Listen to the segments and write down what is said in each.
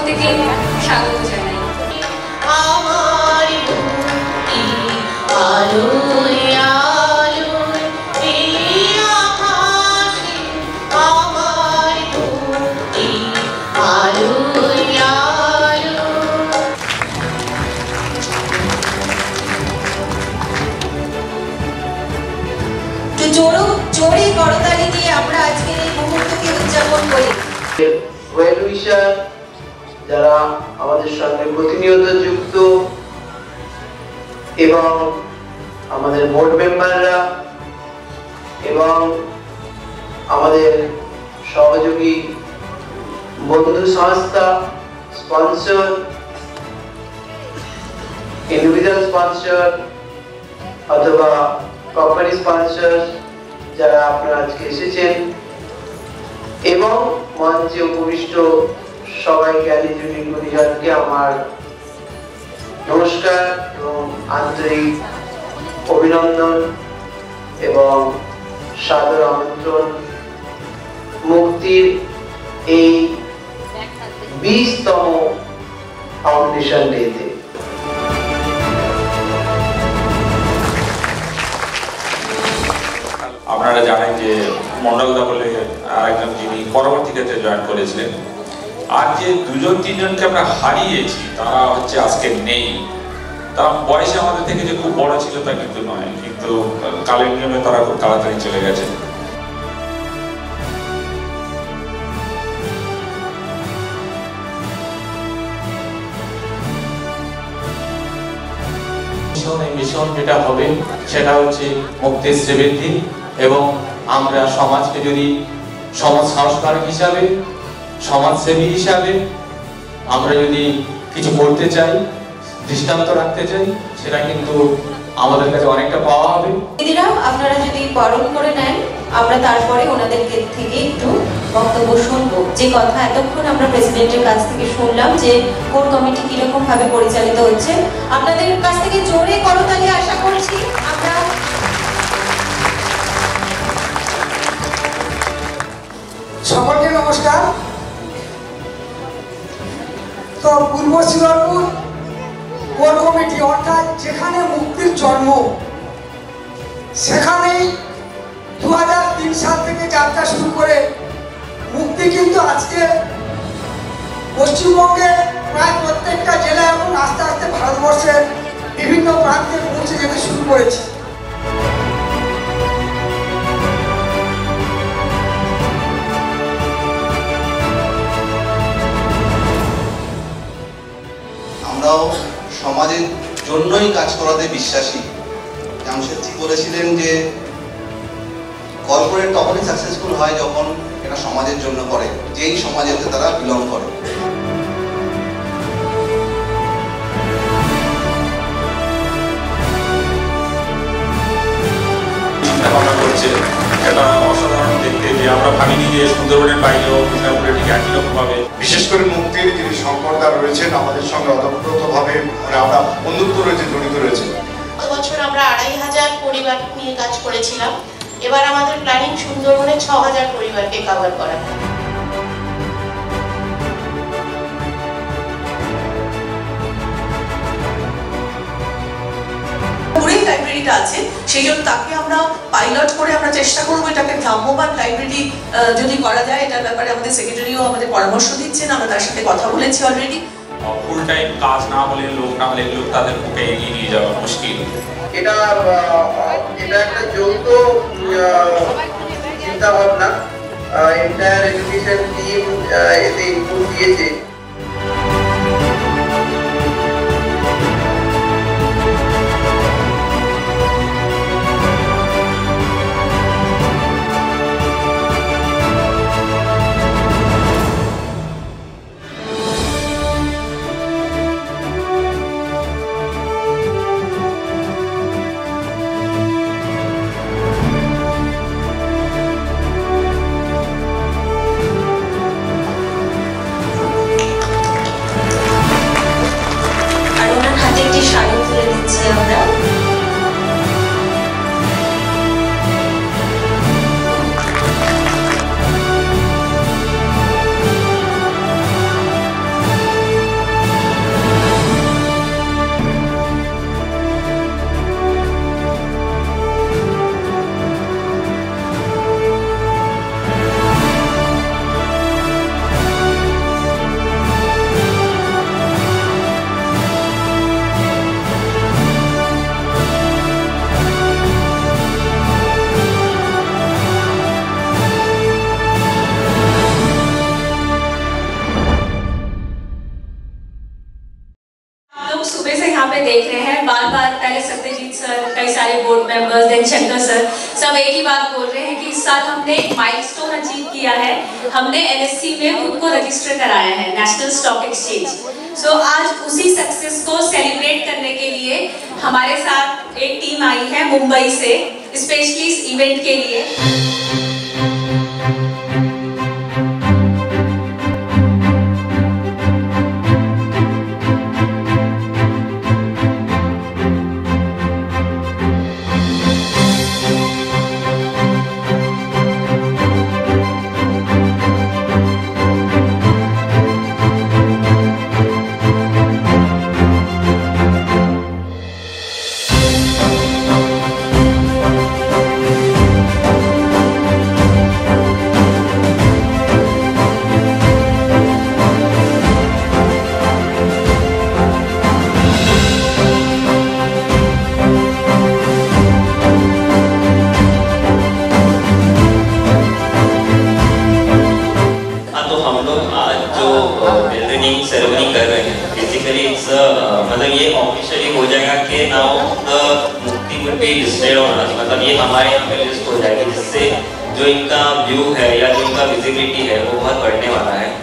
থেকে স্বাগত জানাই। আমার জোরে করতালি দিয়ে আমরা আজকের এই মুহূর্তকে উদযাপন করি। ওয়েল উইশার যারা আমাদের সঙ্গে প্রতিনিয়ত যুক্ত এবং আমাদের বোর্ড মেম্বাররা এবং আমাদের সহযোগী বন্ধু সংস্থা, স্পন্সর, ইন্ডিভিজুয়াল স্পন্সর অথবা কোম্পানি স্পন্সর যারা আপনারা আজকে এসেছেন এবং মঞ্চে উপবিষ্ট সবাইকে আলিজুলি পরিজনকে আমার নমস্কার এবং আন্তরিক অভিনন্দন এবং সাদর আমন্ত্রণ মুক্তির এই 20তম ফাউন্ডেশন ডেতে। আপনারা জানেন যে মন্ডলদা বলে আরেকজন যিনি পরবর্তী ক্ষেত্রে জয়েন করেছিলেন, আর যে দুজন তিনজনকে আমরা হারিয়েছি তারা হচ্ছে আজকে নেই। তারা বয়সে আমাদের থেকে যে খুব বড় ছিল তা কিন্তু নয়, কিন্তু কালের নিয়মে তারা খুব তাড়াতাড়ি চলে গেছে। মিশন যেটা হবে সেটা হচ্ছে মুক্তির শ্রীবৃদ্ধি এবং আমরা সমাজকে যদি সমাজ সংস্কারক হিসাবে, সমাজসেবী হিসাবে আমরা যদি কিছু করতে চাই, দৃষ্টান্ত রাখতে চাই, সেটা কিন্তু আমাদের কাছে অনেকটা পাওয়া হবে। দিদিরা আপনারা যদি বরণ করে নেন, আমরা তারপরে ওনাদের থেকে একটু বক্তব্য শুনবো। যে কথা এতক্ষণ আমরা প্রেসিডেন্টের কাছ থেকে শুনলাম যে কোর কমিটি কিরকম ভাবে পরিচালিত হচ্ছে, আপনাদের কাছ থেকে জোরে করতালি আশা করছি। আমরা সকলকে নমস্কার। তো পূর্ব শ্রীরামপুর কোর কমিটি অর্থাৎ যেখানে মুক্তির জন্ম, সেখানেই 2003 সাল থেকে যাত্রা শুরু করে মুক্তি কিন্তু আজকে পশ্চিমবঙ্গে প্রায় প্রত্যেকটা জেলা এবং আস্তে আস্তে ভারতবর্ষের বিভিন্ন প্রান্তে পৌঁছে যেতে শুরু করেছে। আমরাও সমাজের জন্যই কাজ করাতে বিশ্বাসী। জামশেদজি বলেছিলেন যে কর্পোরেট তখনই সাকসেসফুল হয় যখন এটা সমাজের জন্য করে, যেই সমাজেতে তারা বিলং করে। এটা অসাধারণ দেখতে যে আমরা ভাবিনি যে সুন্দরবনের বাইরেও মিদনাপুরে ঠিক একই রকমভাবে, বিশেষ করে মুক্তির যিনি শঙ্করদা রয়েছেন আমাদের সঙ্গে অতপ্রতভাবে আমরা বন্ধুত্ব রয়েছে, জড়িত রয়েছে। গত বছর আমরা 2500 পরিবার নিয়ে কাজ করেছিলাম, এবার আমাদের প্ল্যানিং সুন্দরবনে 6000 পরিবারকে কভার করা। লাইব্রেরিটা আছে, সেই জন্য তাকে আমরা পাইলট করে আমরা চেষ্টা করবো এটাকে ভ্রাম্যমাণ লাইব্রেরি যদি করা যায়। এটার ব্যাপারে আমাদের সেক্রেটারিও আমাদের পরামর্শ দিচ্ছেন, আমরা তার সাথে কথা বলেছি অলরেডি। ফুল টাইম কাজ না হলে, লোক না হলে এগুলো তাদের পক্ষে এগিয়ে নিয়ে যাওয়া মুশকিল। এটা একটা যৌথ চিন্তা ভাবনা, এন্টায়ার এডুকেশন টিম এতে ইনপুট দিয়েছে। Board members, then Shankar sir, सब एक ही बात बोल रहे हैं कि इस साल हमने एक माइलस्टोन अचीव किया है। हमने NSE में खुद को रजिस्टर कराया है, नेशनल स्टॉक एक्सचेंज। सो आज उसी सक्सेस को सेलिब्रेट करने के लिए हमारे साथ एक टीम आई है मुंबई से, स्पेशली इस इवेंट के लिए। सेरेमनी कर रहे हैं, बेसिकली इट्स मतलब ये ऑफिशियली हो जाएगा कि नाउ द मुक्ति will be listed on us, मतलब ये हमारे यहाँ पे लिस्ट हो जाएगी, जिससे जो इनका व्यू है या जो इनका विजिबिलिटी है वो बहुत बढ़ने वाला है।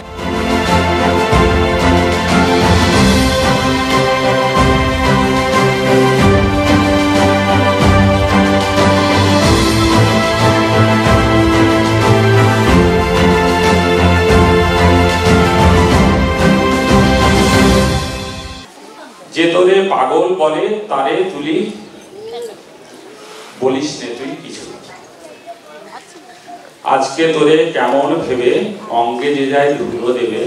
যে তোরে পাগল বলে তারে তুলি বলিস নে তুই কিছু, আজকে তোরে কেমন ভেবে অঙ্গে যে যায় ধুলো দেবে,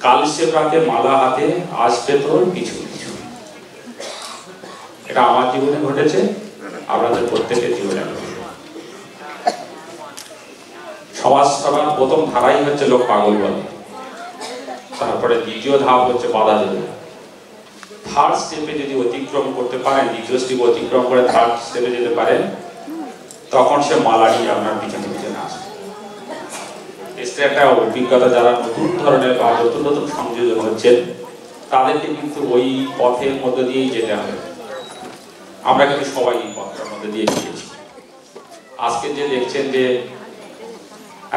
কাল সে প্রাতে মালা হাতে আসবে তোর কিছু কিছু। এটা আমার জীবনে ঘটেছে, আপনাদের প্রত্যেকের জীবনে ঘটেছে। সমাজ সেবার প্রথম ধারাই হচ্ছে লোক পাগল বলে, তারপরে দ্বিতীয় ধাপ হচ্ছে বাধা দেবে। থার্ড স্টেপে যদি অতিক্রম করতে পারেন, দ্বিতীয় স্টেপ অতিক্রম করে থার্ড স্টেপে যেতে পারেন, তখন সে মালা নিয়ে আপনার পিছনে পিছনে আসবে। এসে একটা অভিজ্ঞতা, যারা নতুন ধরনের বা নতুন নতুন সংযোজন হচ্ছেন তাদেরকে কিন্তু ওই পথের মধ্যে দিয়েই যেতে হবে। আমরা কিন্তু সবাই এই পথটার মধ্যে দিয়ে গিয়েছি। আজকে যে দেখছেন যে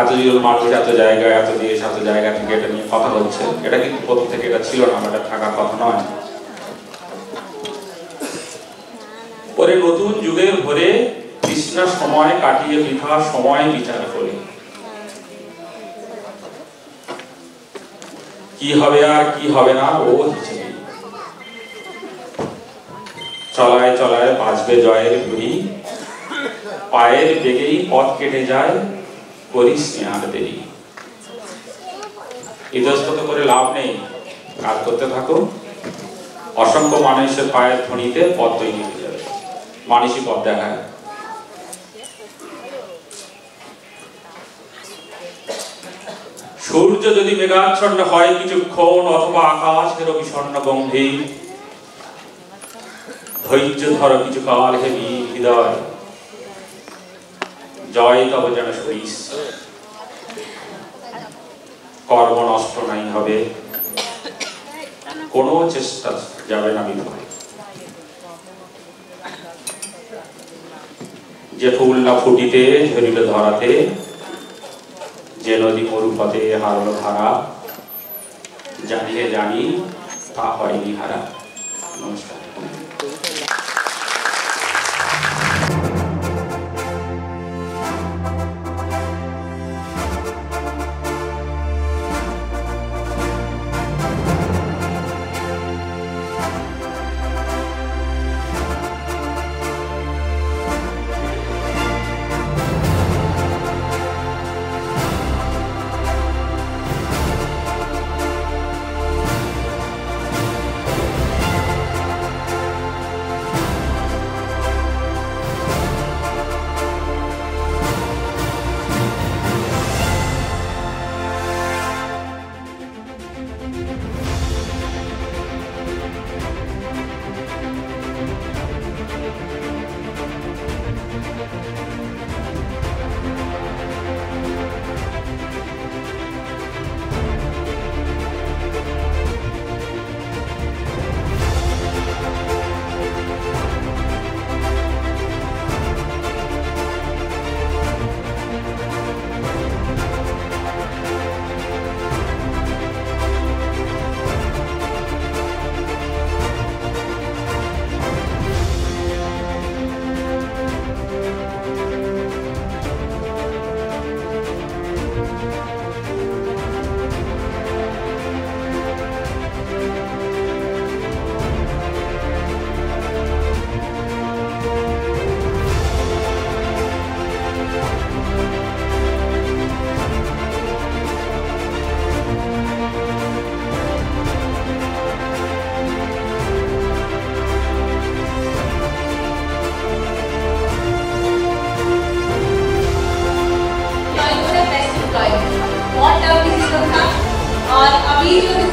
এতজন মানুষ, এত জায়গা, এত দেশ, এত জায়গা থেকে এটা নিয়ে কথা হচ্ছে, এটা কিন্তু প্রথম থেকে এটা ছিল না, এটা থাকার কথা নয়। পরে নতুন যুগের ভরে কৃষ্ণ সময় কাটিয়ে বৃথা সময় বিচার করে, কি হবে আর কি হবে না ও হিসেবে, চলায় চলায় বাজবে জয়ের ঘুড়ি, পায়ের বেগেই পথ কেটে যায় করিস আর দেরি। ইতস্তত করে লাভ নেই, কাজ করতে থাকো। অসংখ্য মানুষের পায়ের ধ্বনিতে পথ তৈরি হয়ে যাবে, মানুষই পথ দেখায়। সূর্য যদি মেঘাচ্ছন্ন হয় কিছুক্ষণ, অথবা আকাশের বিষণ্ণ গম্ভীর, ধৈর্য ধর কিছু কাল হে হৃদয়, জয় তব যেন সরিস, কর্ম নষ্ট নাই হবে, কোনো চেষ্টা যাবে না বিফলে। যে ফুল না ফুটিতে ঝরিল ধরাতে, যে নদী মরুপথে হারল ধারা, জানিয়ে জানি তা হয়নি হারা। নমস্কার।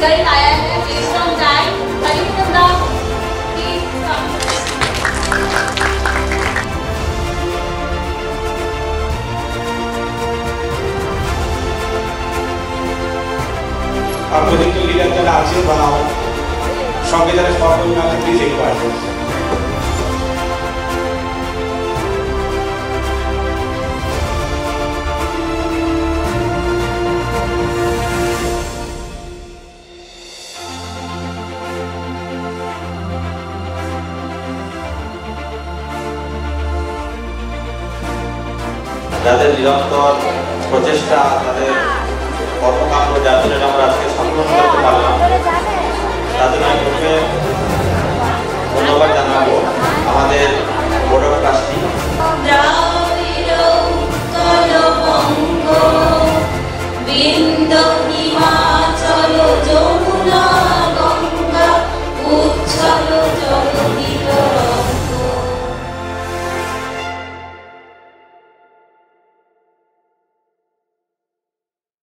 रिजल्ट आया है बेस्ड ऑन दैट हरिकुंदा प्लीज कम। আর প্রজেক্ট লিডার যারা আছে বানাও সঙ্গে যারা সহকর্মী আছে প্লিজ একটু আসবেন। যাদের নিরন্তর প্রচেষ্টা, তাদের কর্মকাণ্ড, যার জন্য আমরা আজকে সম্পূর্ণ করতে পারলাম।